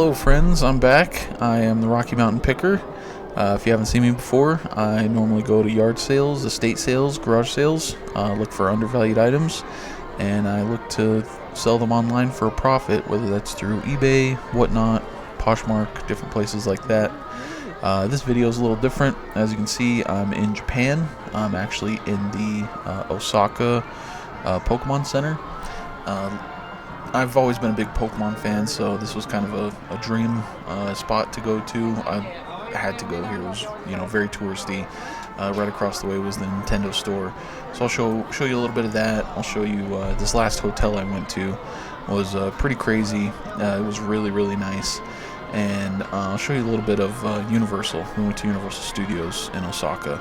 Hello friends, I'm back. I am the Rocky Mountain Picker. If you haven't seen me before, I normally go to yard sales, estate sales, garage sales, look for undervalued items, and I look to sell them online for a profit, whether that's through eBay, whatnot, Poshmark, different places like that. This video is a little different. As you can see, I'm in Japan. I'm actually in the Osaka Pokemon Center. I've always been a big Pokemon fan, so this was kind of a dream spot to go to. I had to go here. It was, very touristy. Right across the way was the Nintendo store. So I'll show you a little bit of that. I'll show you this last hotel I went to was pretty crazy. It was really, really nice. And I'll show you a little bit of Universal. We went to Universal Studios in Osaka.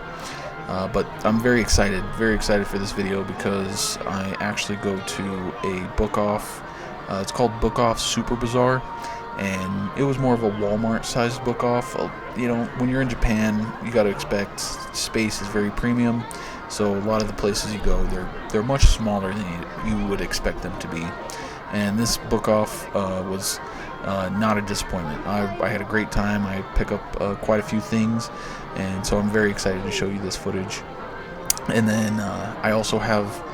But I'm very excited for this video because I actually go to a book-off. It's called Book-Off Super Bazaar, and it was more of a Walmart-sized book-off. When you're in Japan, you got to expect space is very premium, so a lot of the places you go, they're much smaller than you would expect them to be. And this book-off was not a disappointment. I had a great time. I pick up quite a few things, and so I'm very excited to show you this footage. And then I also have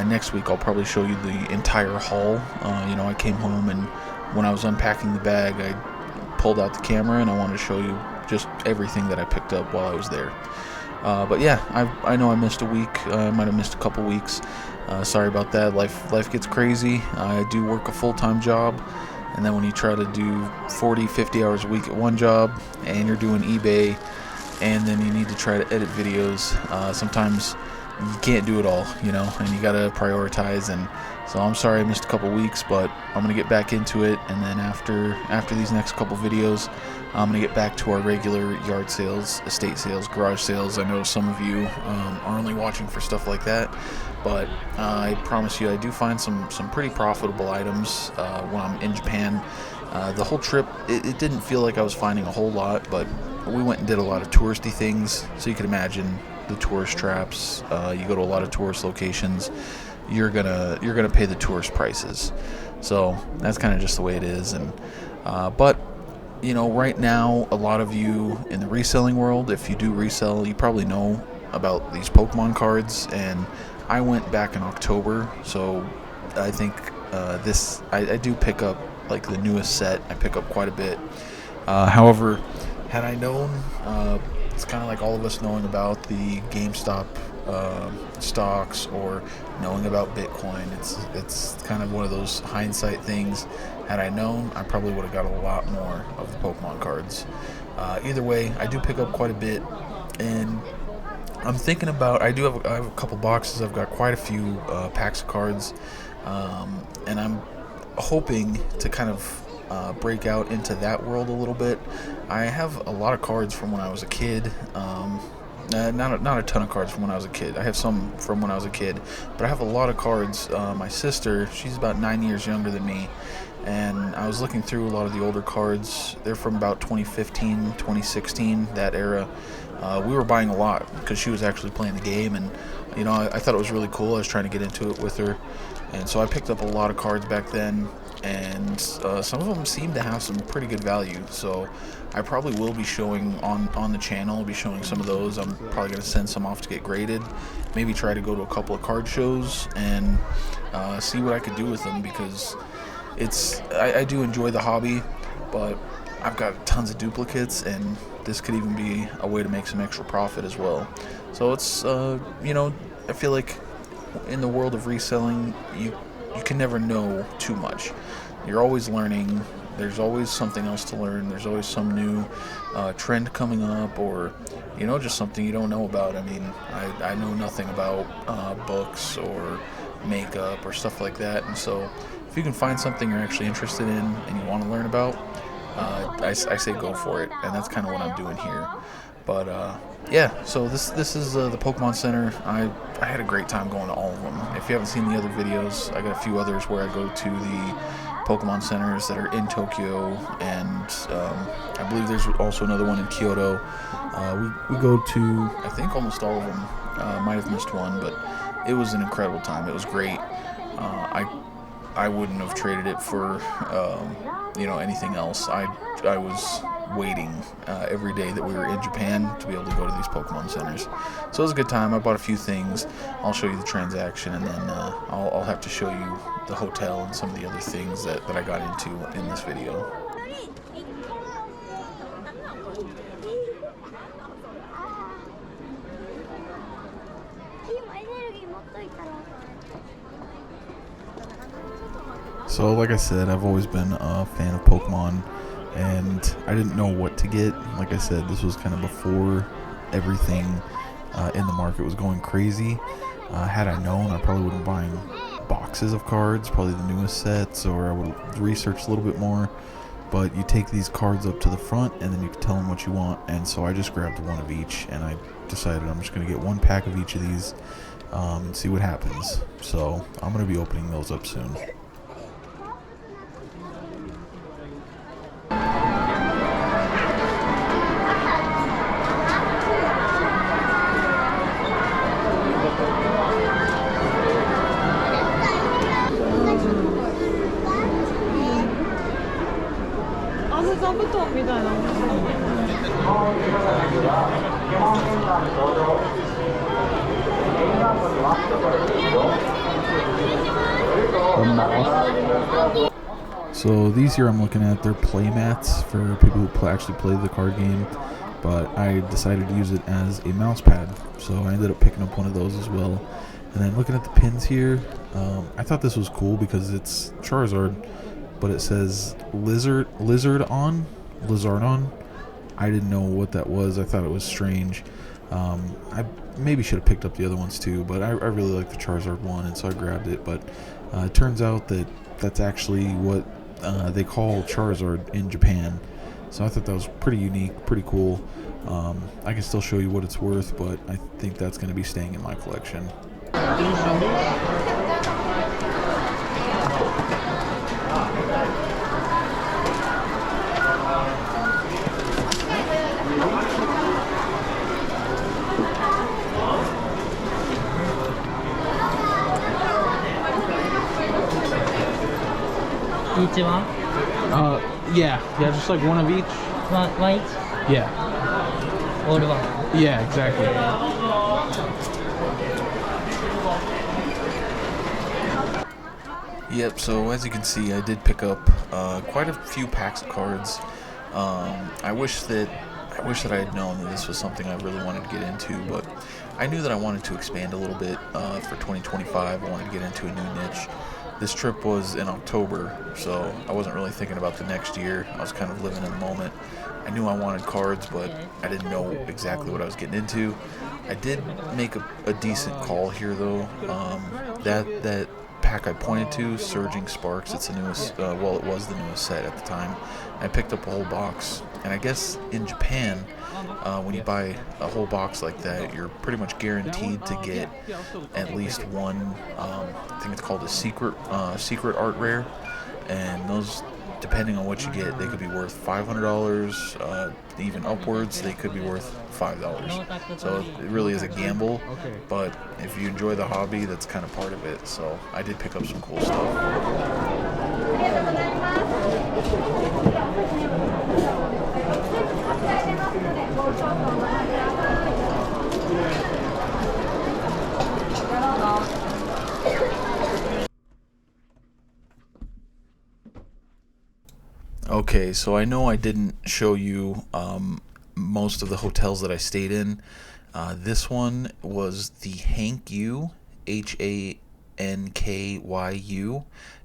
next week I'll probably show you the entire haul. I came home, and when I was unpacking the bag, I pulled out the camera and I wanted to show you just everything that I picked up while I was there. But yeah, I know I missed a week. I might have missed a couple weeks. Sorry about that. Life gets crazy. I do work a full-time job, and then when you try to do 40, 50 hours a week at one job, and you're doing eBay, and then you need to try to edit videos, sometimes you can't do it all, and you gotta prioritize. And so I'm sorry I missed a couple weeks, but I'm gonna get back into it. And then after these next couple videos, I'm gonna get back to our regular yard sales, estate sales, garage sales. I know some of you are only watching for stuff like that, but I promise you I do find some pretty profitable items when I'm in Japan. The whole trip, it didn't feel like I was finding a whole lot, but we went and did a lot of touristy things, so you can imagine the tourist traps. You go to a lot of tourist locations, you're gonna pay the tourist prices. So that's kind of just the way it is. And but right now, a lot of you in the reselling world, if you do resell, you probably know about these Pokemon cards. And I went back in October, so I think I do pick up like the newest set. I pick up quite a bit. However, had I known, it's kind of like all of us knowing about the GameStop stocks or knowing about Bitcoin. It's kind of one of those hindsight things. Had I known, I probably would have got a lot more of the Pokemon cards. Either way, I do pick up quite a bit, and I'm thinking about. I have a couple boxes. I've got quite a few packs of cards, and I'm hoping to kind of break out into that world a little bit. I have a lot of cards from when I was a kid. Not a ton of cards from when I was a kid. I have some from when I was a kid, but I have a lot of cards. My sister, she's about 9 years younger than me, and I was looking through a lot of the older cards. They're from about 2015, 2016, that era. We were buying a lot because she was actually playing the game, and I thought it was really cool. I was trying to get into it with her, and so I picked up a lot of cards back then. And some of them seem to have some pretty good value, so I probably will be showing on the channel. I'll be showing some of those. I'm probably going to send some off to get graded, maybe try to go to a couple of card shows and see what I could do with them, because I do enjoy the hobby, but I've got tons of duplicates, and this could even be a way to make some extra profit as well. So it's I feel like in the world of reselling, you can never know too much. You're always learning. There's always something else to learn. There's always some new trend coming up, or just something you don't know about. I mean, I know nothing about books or makeup or stuff like that, and so if you can find something you're actually interested in and you want to learn about, I say go for it. And that's kind of what I'm doing here. But yeah, so this is the Pokemon Center. I had a great time going to all of them. If you haven't seen the other videos, I got a few others where I go to the Pokemon centers that are in Tokyo, and I believe there's also another one in Kyoto. We go to, I think, almost all of them. Might have missed one, but it was an incredible time. It was great. I I wouldn't have traded it for anything else. I was waiting every day that we were in Japan to be able to go to these Pokemon centers. So it was a good time. I bought a few things. I'll show you the transaction, and then I'll have to show you the hotel and some of the other things that I got into in this video. So like I said, I've always been a fan of Pokemon, and I didn't know what to get. Like I said, this was kind of before everything in the market was going crazy. Had I known, I probably wouldn't buying boxes of cards, probably the newest sets, or I would research a little bit more. But you take these cards up to the front, and then you can tell them what you want. And so I just grabbed one of each, and I decided I'm just going to get one pack of each of these and see what happens. So I'm going to be opening those up soon. So these here I'm looking at, they're play mats for people who actually play the card game, but I decided to use it as a mouse pad, so I ended up picking up one of those as well. And then looking at the pins here, I thought this was cool because it's Charizard, but it says Lizardon. I didn't know what that was. I thought it was strange. I maybe should have picked up the other ones too, but I really like the Charizard one, and so I grabbed it. But it turns out that that's actually what they call Charizard in Japan. So I thought that was pretty unique, pretty cool. I can still show you what it's worth, but I think that's going to be staying in my collection. Each one? Yeah, just like one of each. One each? Yeah. All one? Yeah, exactly. Yep, so as you can see, I did pick up quite a few packs of cards. I wish that I had known that this was something I really wanted to get into, but I knew that I wanted to expand a little bit for 2025. I wanted to get into a new niche. This trip was in October, so I wasn't really thinking about the next year. I was kind of living in the moment. I knew I wanted cards, but I didn't know exactly what I was getting into. I did make a decent call here, though. That pack I pointed to, Surging Sparks, it's the newest, it was the newest set at the time. I picked up a whole box, and I guess in Japan, when you buy a whole box like that, you're pretty much guaranteed to get at least one, I think it's called a secret art rare, and those, depending on what you get, they could be worth $500, even upwards, they could be worth $5. So it really is a gamble, but if you enjoy the hobby, that's kind of part of it. So I did pick up some cool stuff. Okay, so I know I didn't show you most of the hotels that I stayed in. This one was the Hankyu, Hankyu.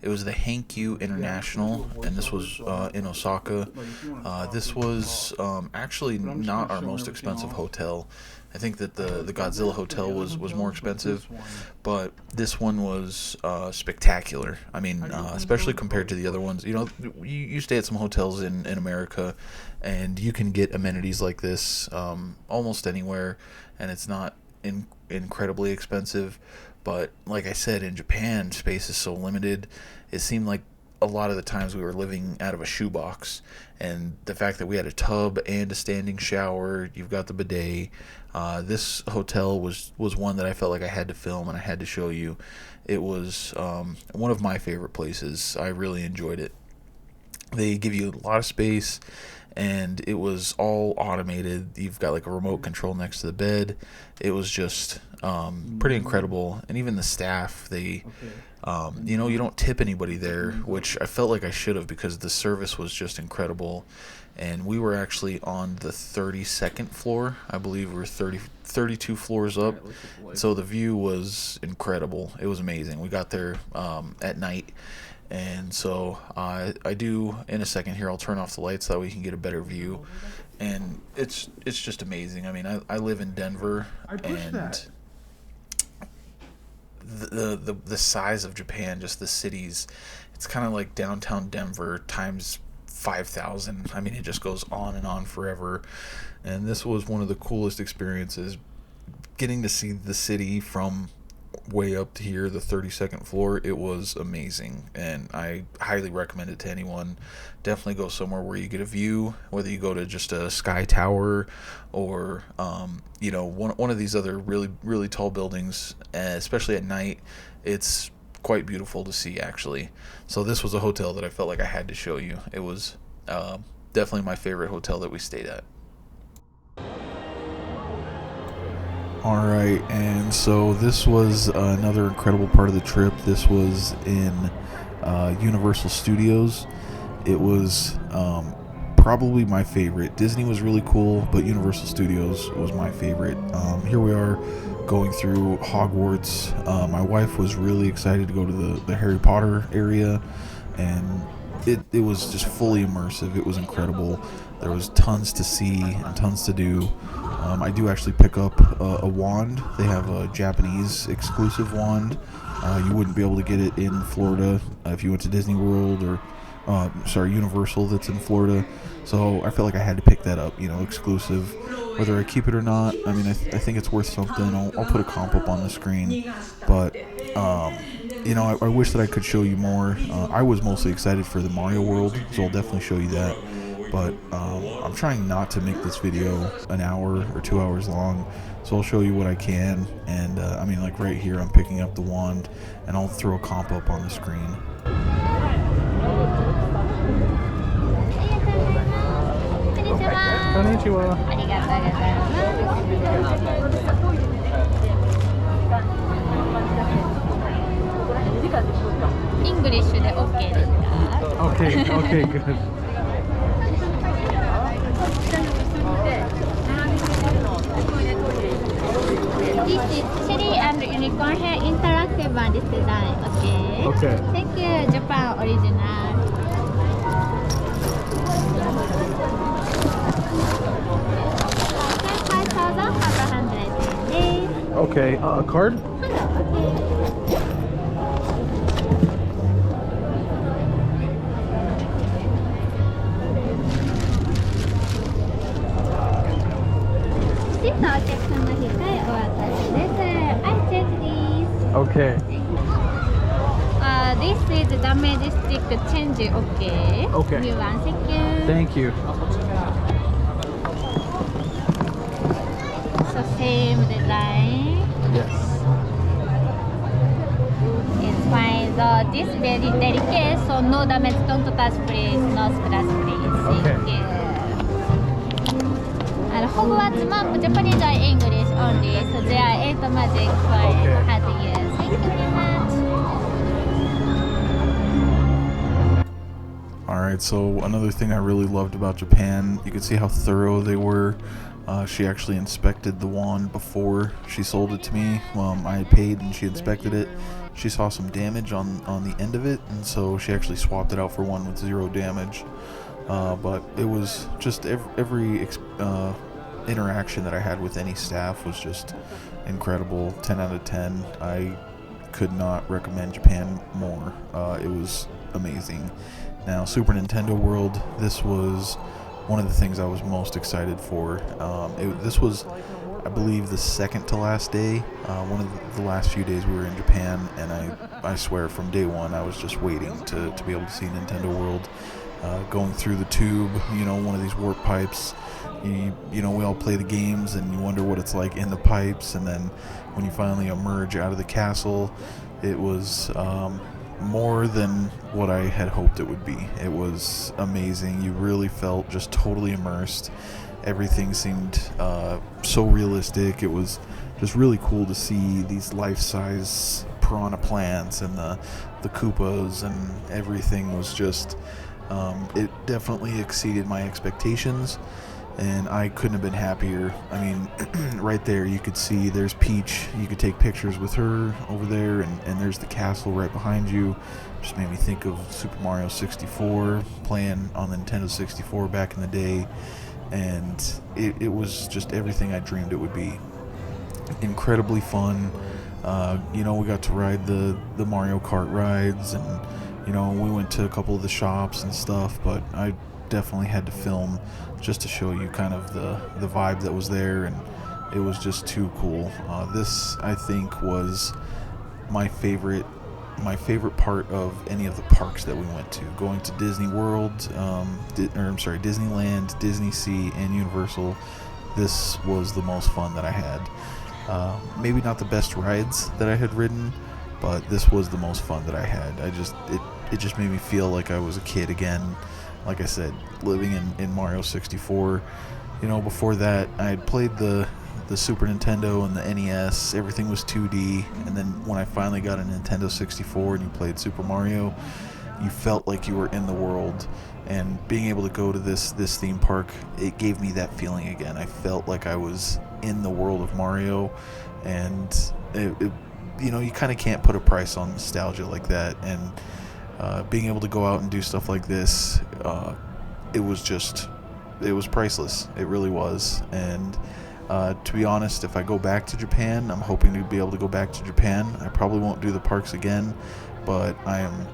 It was the Hankyu International, and this was in Osaka. This was actually not our most expensive hotel. I think that the Godzilla Hotel was more expensive, but this one was spectacular. I mean, especially compared to the other ones. You know, you stay at some hotels in America, and you can get amenities like this almost anywhere, and it's not incredibly expensive. But like I said, in Japan, space is so limited. It seemed like a lot of the times we were living out of a shoebox, and the fact that we had a tub and a standing shower, you've got the bidet. This hotel was one that I felt like I had to film and I had to show you. It was one of my favorite places. I really enjoyed it. They give you a lot of space, and it was all automated. You've got like a remote control next to the bed. It was just pretty incredible. And even the staff, they you know, you don't tip anybody there, which I felt like I should have, because the service was just incredible. And we were actually on the 32nd floor. I believe we were 32 floors up. So the view was incredible. It was amazing. We got there at night. And so I do, in a second here, I'll turn off the lights so that we can get a better view. And it's just amazing. I mean, I live in Denver, and the size of Japan, just the cities, it's kind of like downtown Denver times 5,000. I mean, it just goes on and on forever. And this was one of the coolest experiences, getting to see the city from way up to here, the 32nd floor. It was amazing, and I highly recommend it to anyone. Definitely go somewhere where you get a view, whether you go to just a sky tower or you know, one of these other really tall buildings, especially at night. It's quite beautiful to see, actually. So this was a hotel that I felt like I had to show you. It was definitely my favorite hotel that we stayed at. Alright, and so this was another incredible part of the trip. This was in Universal Studios. It was probably my favorite. Disney was really cool, but Universal Studios was my favorite. Here we are going through Hogwarts. My wife was really excited to go to the Harry Potter area, and it was just fully immersive. It was incredible. There was tons to see and tons to do. I do actually pick up a wand. They have a Japanese exclusive wand. You wouldn't be able to get it in Florida if you went to Disney World or Universal that's in Florida. So I felt like I had to pick that up, you know, exclusive. Whether I keep it or not, I mean, I think it's worth something. I'll put a comp up on the screen. But, you know, I wish that I could show you more. I was mostly excited for the Mario World, so I'll definitely show you that. But I'm trying not to make this video an hour or 2 hours long, so I'll show you what I can. And I mean, like right here, I'm picking up the wand, and I'll throw a comp up on the screen. Konnichiwa. ありがとうございます。イングリッシュで OK ですか？ Okay, good. This is cherry and unicorn hair interactive on this design. Okay. Okay. Thank you. Japan original. Okay, a card? Okay. This is damage stick change. Okay. Okay. New one. Thank you. Thank you. So same design. Yes. It's fine. So this very delicate. So no damage. Don't touch, please. No splash, please. Thank Okay. you. And Hogwarts map, Japanese or English only. So there are 8 magic coins. Okay. How to use. Thank you very much. Alright, so another thing I really loved about Japan, you could see how thorough they were. She actually inspected the wand before she sold it to me. I had paid and she inspected it. She saw some damage on the end of it, and so she actually swapped it out for one with 0 damage. But it was just every interaction that I had with any staff was just incredible. 10 out of 10. I could not recommend Japan more. It was amazing. Now, Super Nintendo World, this was one of the things I was most excited for. This was, I believe, the second to last day, one of the last few days we were in Japan, and I swear from day one I was just waiting to be able to see Nintendo World. Going through the tube, one of these warp pipes. We all play the games and you wonder what it's like in the pipes, and then when you finally emerge out of the castle, it was more than what I had hoped it would be. It was amazing. You really felt just totally immersed. Everything seemed so realistic. It was just really cool to see these life-size piranha plants and the Koopas, and everything was just it definitely exceeded my expectations, and I couldn't have been happier. I mean, right there you could see there's Peach. You could take pictures with her over there, and there's the castle right behind you. Just made me think of Super Mario 64, playing on the Nintendo 64 back in the day, and it was just everything I dreamed it would be. Incredibly fun. We got to ride the Mario Kart rides, and we went to a couple of the shops and stuff, but I definitely had to film just to show you kind of the vibe that was there, and it was just too cool. This, I think, was my favorite part of any of the parks that we went to. Going to Disney World, Disneyland, Disney Sea, and Universal, this was the most fun that I had. Maybe not the best rides that I had ridden, but this was the most fun that I had. It just made me feel like I was a kid again. Like I said, living in Mario 64. Before that, I had played the Super Nintendo and the NES. Everything was 2D, and then when I finally got a Nintendo 64 and you played Super Mario, you felt like you were in the world. And being able to go to this theme park, it gave me that feeling again. I felt like I was in the world of Mario, and you kind of can't put a price on nostalgia like that. And being able to go out and do stuff like this, it was priceless. It really was. And to be honest, if I go back to Japan, I'm hoping to be able to go back to Japan. I probably won't do the parks again, but I am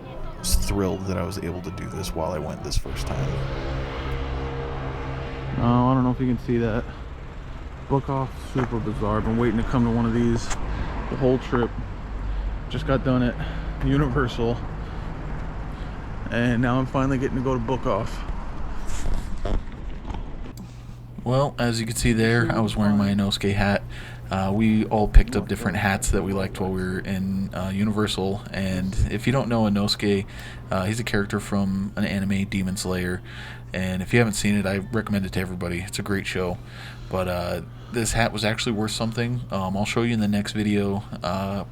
thrilled that I was able to do this while I went this first time. Oh, I don't know if you can see that. Book off Super Bazaar. I've been waiting to come to one of these the whole trip. Just got done at Universal, and now I'm finally getting to go to Book Off. Well, as you can see there, I was wearing my Inosuke hat. We all picked up different hats that we liked while we were in Universal, and if you don't know Inosuke, he's a character from an anime, Demon Slayer, and if you haven't seen it, I recommend it to everybody. It's a great show. But this hat was actually worth something. I'll show you in the next video,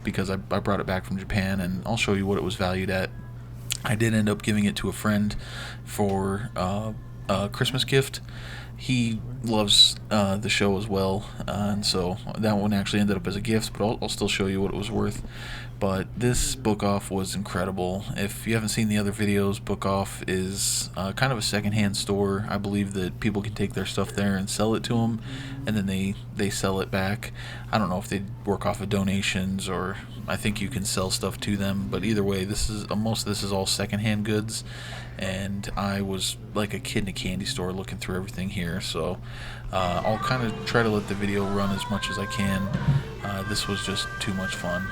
because I brought it back from Japan, and I'll show you what it was valued at. I did end up giving it to a friend for a Christmas gift. He loves the show as well, and so that one actually ended up as a gift, but I'll still show you what it was worth. But this Book Off was incredible. If you haven't seen the other videos, Book Off is kind of a secondhand store. I believe that people can take their stuff there and sell it to them, and then they sell it back. I don't know if they work off of donations, or I think you can sell stuff to them, but either way, most of this is all secondhand goods, and I was like a kid in a candy store looking through everything here. So I'll kind of try to let the video run as much as I can. This was just too much fun.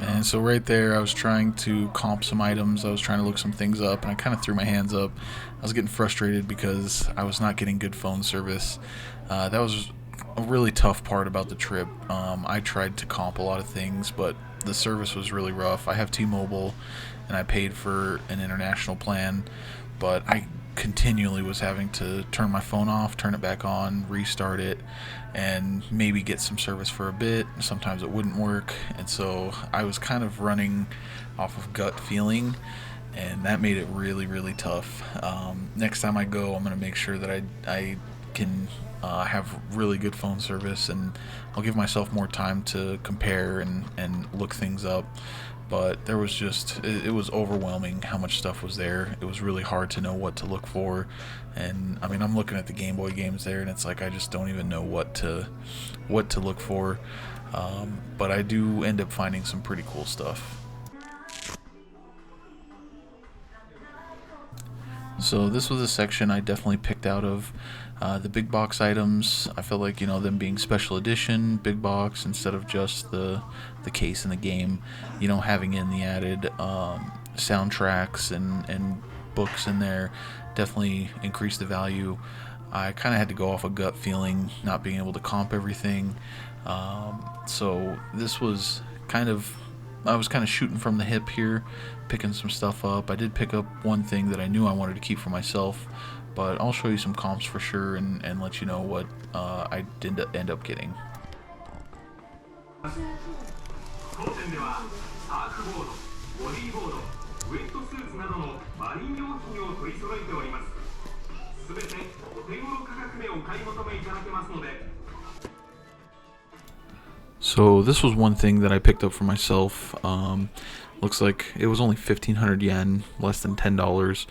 And so right there, I was trying to comp some items. I was trying to look some things up, and I kind of threw my hands up. I was getting frustrated because I was not getting good phone service. That was a really tough part about the trip. I tried to comp a lot of things, but the service was really rough. I have T-Mobile, and I paid for an international plan, but I continually was having to turn my phone off, turn it back on, restart it, and maybe get some service for a bit. Sometimes it wouldn't work, and so I was kind of running off of gut feeling, and that made it really, really tough. Next time I go, I'm going to make sure that I can have really good phone service, and I'll give myself more time to compare and look things up. But there was it was overwhelming how much stuff was there. It was really hard to know what to look for, and I mean, I'm looking at the Game Boy games there, and it's like I just don't even know what to look for. But I do end up finding some pretty cool stuff. So this was a section I definitely picked out of the big box items. I felt like, you know, them being special edition, big box, instead of just the case in the game, you know, having in the added soundtracks and books in there definitely increased the value. I kind of had to go off a gut feeling, not being able to comp everything. So this was I was kind of shooting from the hip here, picking some stuff up. I did pick up one thing that I knew I wanted to keep for myself, but I'll show you some comps for sure and let you know what I did end up getting. 当店ではサーフボード、ボディーボード、ウェットスーツなどのマリン用品を取り揃えております。すべてお手頃価格でお買い求めいただけますので。 So this was one thing that I picked up for myself. Looks like it was only 1,500 yen, less than $10,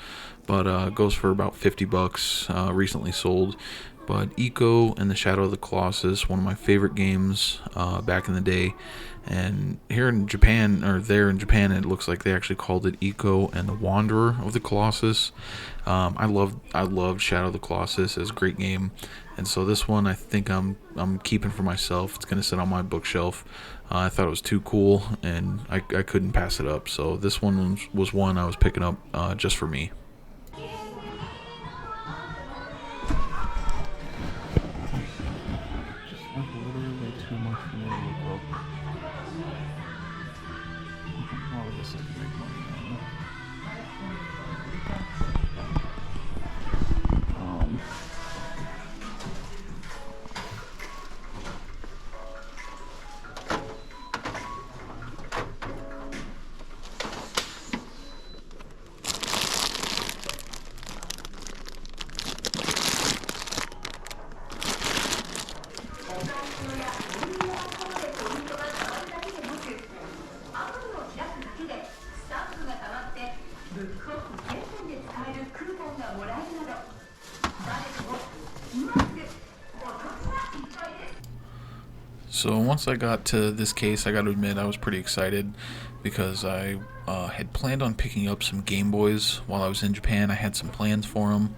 but goes for about 50 bucks. Recently sold. But Eco and the Shadow of the Colossus, one of my favorite games back in the day. And here in Japan, or there in Japan, it looks like they actually called it Eco and the Wanderer of the Colossus. I loved Shadow of the Colossus. It's a great game. And so this one I think I'm keeping for myself. It's gonna sit on my bookshelf. I thought it was too cool, and I couldn't pass it up. So this one was one I was picking up just for me. So once I got to this case, I got to admit I was pretty excited because I had planned on picking up some Game Boys while I was in Japan. I had some plans for them,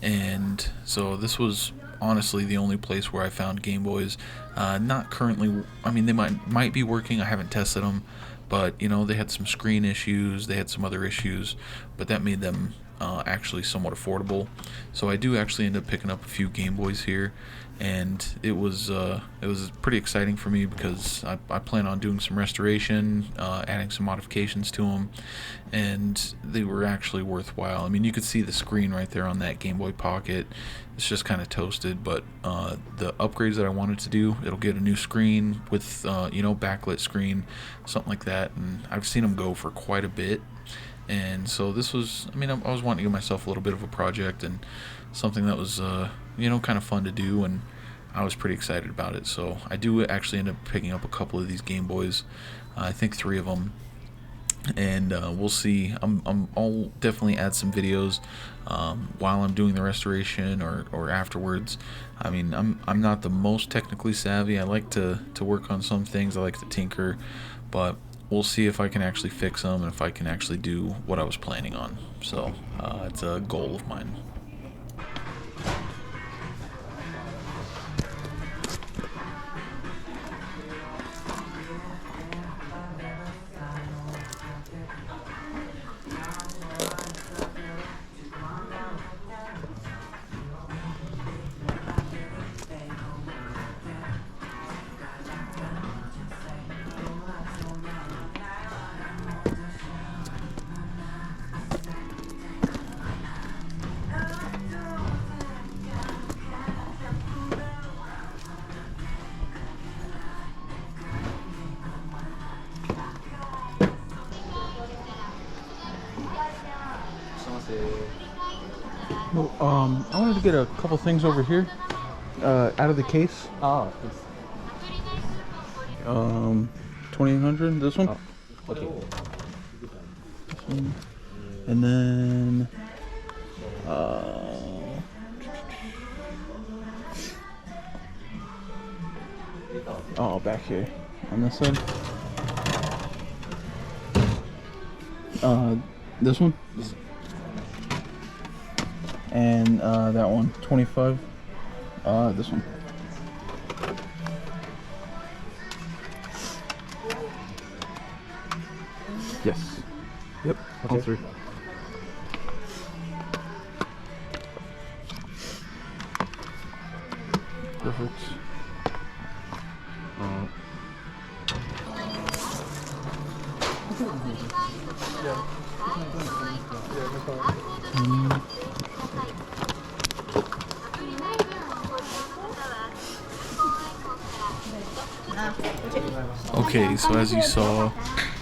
and so this was honestly the only place where I found Game Boys. Not currently, I mean they might be working. I haven't tested them, but you know they had some screen issues, they had some other issues, but that made them actually somewhat affordable. So I do actually end up picking up a few Game Boys here, and it was pretty exciting for me because I plan on doing some restoration, adding some modifications to them, and they were actually worthwhile. I mean, you could see the screen right there on that Game Boy Pocket. It's just kind of toasted, but the upgrades that I wanted to do, it'll get a new screen with backlit screen, something like that, and I've seen them go for quite a bit. And so this was, I mean, I was wanting to give myself a little bit of a project and something that was, kind of fun to do, and I was pretty excited about it. So I do actually end up picking up a couple of these Game Boys, I think 3 of them, and we'll see. I'll definitely add some videos while I'm doing the restoration or afterwards. I mean, I'm not the most technically savvy. I like to work on some things. I like to tinker, but we'll see if I can actually fix them and if I can actually do what I was planning on. So it's a goal of mine. I wanted to get a couple things over here out of the case. Oh, 2800. This one. okay. This one. And then back here on this side. This one. And that one, 25. This one. Yes. Yep. All three. Perfect. Okay, so as you saw,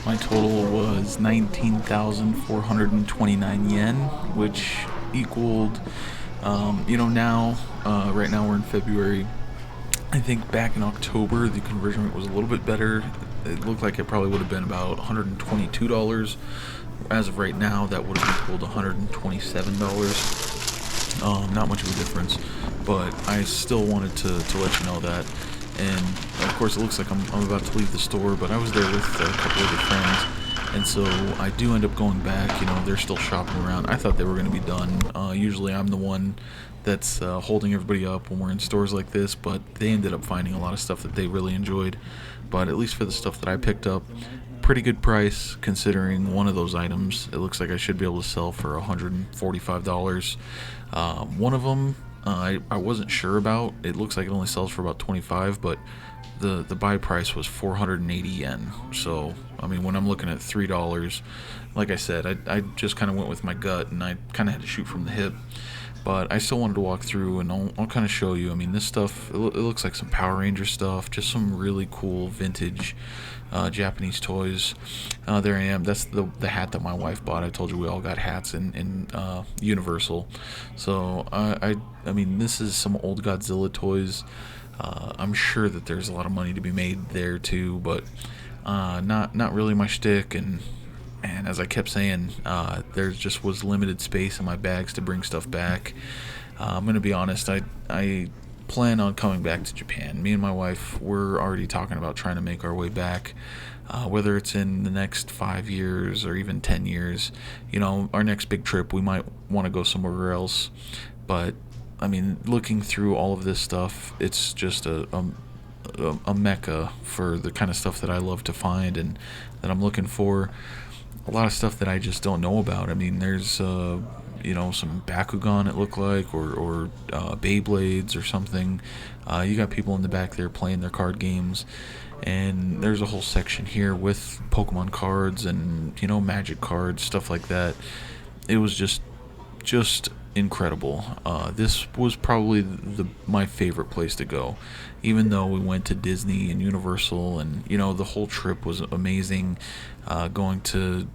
my total was 19,429 yen, which equaled, now, right now we're in February. I think back in October, the conversion rate was a little bit better. It looked like it probably would have been about $122. As of right now, that would have equaled $127. Not much of a difference, but I still wanted to let you know that. And of course, it looks like I'm about to leave the store, but I was there with a couple other friends, and so I do end up going back. They're still shopping around. I thought they were going to be done. Usually I'm the one that's holding everybody up when we're in stores like this, but they ended up finding a lot of stuff that they really enjoyed. But at least for the stuff that I picked up, pretty good price considering one of those items it looks like I should be able to sell for $145. One of them I wasn't sure about. It looks like it only sells for about 25, but the buy price was 480 yen. So I mean, when I'm looking at $3, like I said, I just kind of went with my gut, and I kind of had to shoot from the hip. But I still wanted to walk through, and I'll kind of show you. I mean, this stuff, it looks like some Power Ranger stuff, just some really cool vintage Japanese toys. There I am. That's the hat that my wife bought. I told you we all got hats in Universal. So I mean, this is some old Godzilla toys. I'm sure that there's a lot of money to be made there too, but not really my shtick. And as I kept saying, there just was limited space in my bags to bring stuff back. I'm gonna be honest. I plan on coming back to Japan. Me and my wife, we're already talking about trying to make our way back, whether it's in the next 5 years or even 10 years. Our next big trip, we might want to go somewhere else. But I mean, looking through all of this stuff, it's just a mecca for the kind of stuff that I love to find and that I'm looking for. A lot of stuff that I just don't know about. I mean, there's some Bakugan, it looked like, or Beyblades or something. You got people in the back there playing their card games, and there's a whole section here with Pokemon cards and Magic cards, stuff like that. It was just incredible. This was probably my favorite place to go, even though we went to Disney and Universal, and the whole trip was amazing. Going to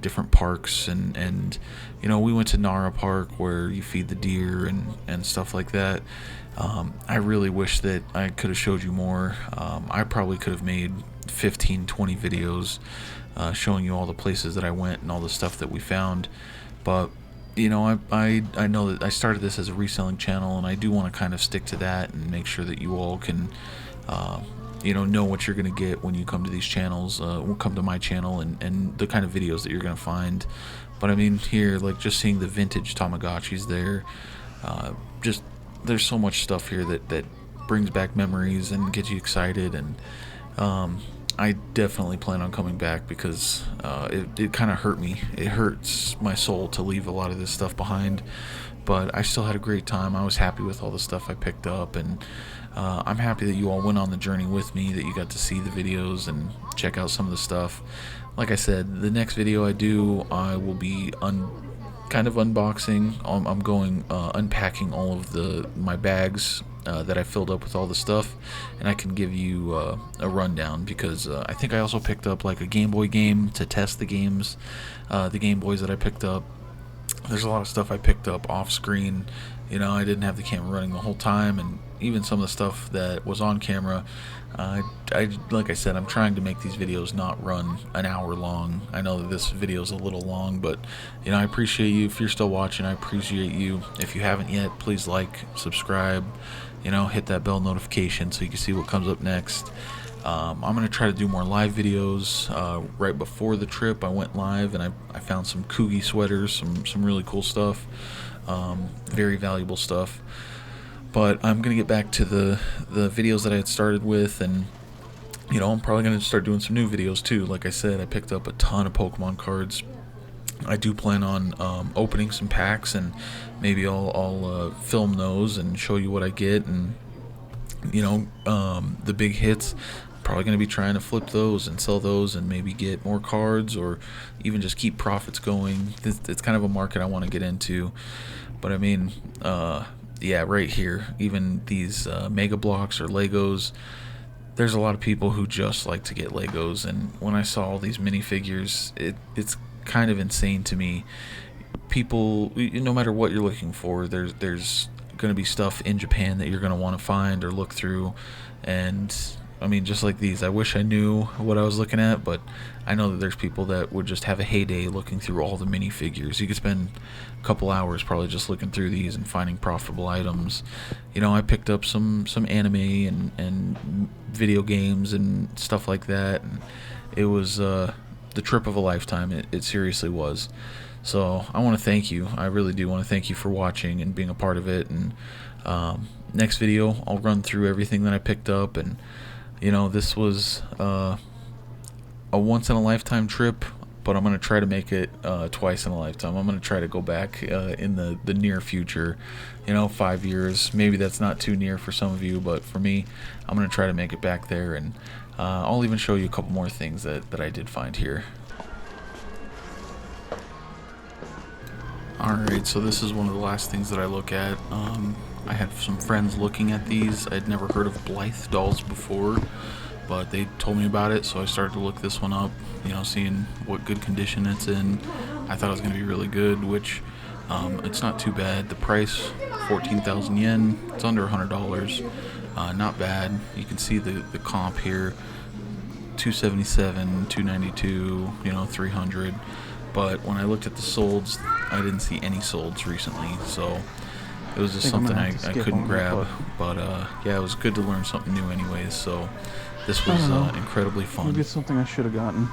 different parks, and we went to Nara Park where you feed the deer and stuff like that. I really wish that I could have showed you more. I probably could have made 15-20 videos showing you all the places that I went and all the stuff that we found, but I know that I started this as a reselling channel, and I do want to kind of stick to that and make sure that you all can know what you're going to get when you come to these channels, come to my channel, and the kind of videos that you're going to find. But I mean, here, like, just seeing the vintage Tamagotchis there, there's so much stuff here that brings back memories and gets you excited. And I definitely plan on coming back because it kind of hurt me. It hurts my soul to leave a lot of this stuff behind, but I still had a great time. I was happy with all the stuff I picked up, and I'm happy that you all went on the journey with me, that you got to see the videos and check out some of the stuff. Like I said, the next video I do, I will be kind of unboxing. I'm going unpacking all of my bags that I filled up with all the stuff, and I can give you a rundown, because I think I also picked up like a Game Boy game to test the games, the Game Boys that I picked up. There's a lot of stuff I picked up off screen. I didn't have the camera running the whole time, and even some of the stuff that was on camera, like I said, I'm trying to make these videos not run an hour long. I know that this video is a little long, but I appreciate you. If you're still watching, I appreciate you. If you haven't yet, please like, subscribe, hit that bell notification so you can see what comes up next. I'm going to try to do more live videos. Right before the trip, I went live, and I found some Kugi sweaters, some really cool stuff. very valuable stuff. But I'm gonna get back to the videos that I had started with, and you know, I'm probably gonna start doing some new videos too. Like I said, I picked up a ton of Pokemon cards. I do plan on opening some packs, and maybe I'll film those and show you what I get, and you know, the big hits. Probably going to be trying to flip those and sell those, and maybe get more cards, or even just keep profits going. It's kind of a market I want to get into. But I mean, yeah, right here, even these Mega Blocks or Legos, there's a lot of people who just like to get Legos, and when I saw all these minifigures, it's kind of insane to me. People, no matter what you're looking for, there's going to be stuff in Japan that you're going to want to find or look through. And I mean, just like these, I wish I knew what I was looking at, but I know that there's people that would just have a heyday looking through all the minifigures. You could spend a couple hours probably just looking through these and finding profitable items. You know, I picked up some anime and video games and stuff like that, and it was the trip of a lifetime. It seriously was. So I want to thank you. I really do want to thank you for watching and being a part of it. And next video, I'll run through everything that I picked up. And you know, this was a once-in-a-lifetime trip, but I'm going to try to make it twice in a lifetime. I'm going to try to go back in the near future, you know, 5 years. Maybe that's not too near for some of you, but for me, I'm going to try to make it back there. And I'll even show you a couple more things that I did find here. Alright, so this is one of the last things that I look at. I had some friends looking at these. I'd never heard of Blythe dolls before, but they told me about it, so I started to look this one up, you know, seeing what good condition it's in. I thought it was going to be really good, which it's not too bad. The price, 14,000 yen, it's under $100. Not bad. You can see the comp here, 277, 292, you know, 300. But when I looked at the solds, I didn't see any solds recently, so it was just something I couldn't grab. But yeah, it was good to learn something new anyways, so this was incredibly fun. Maybe it's something I should have gotten.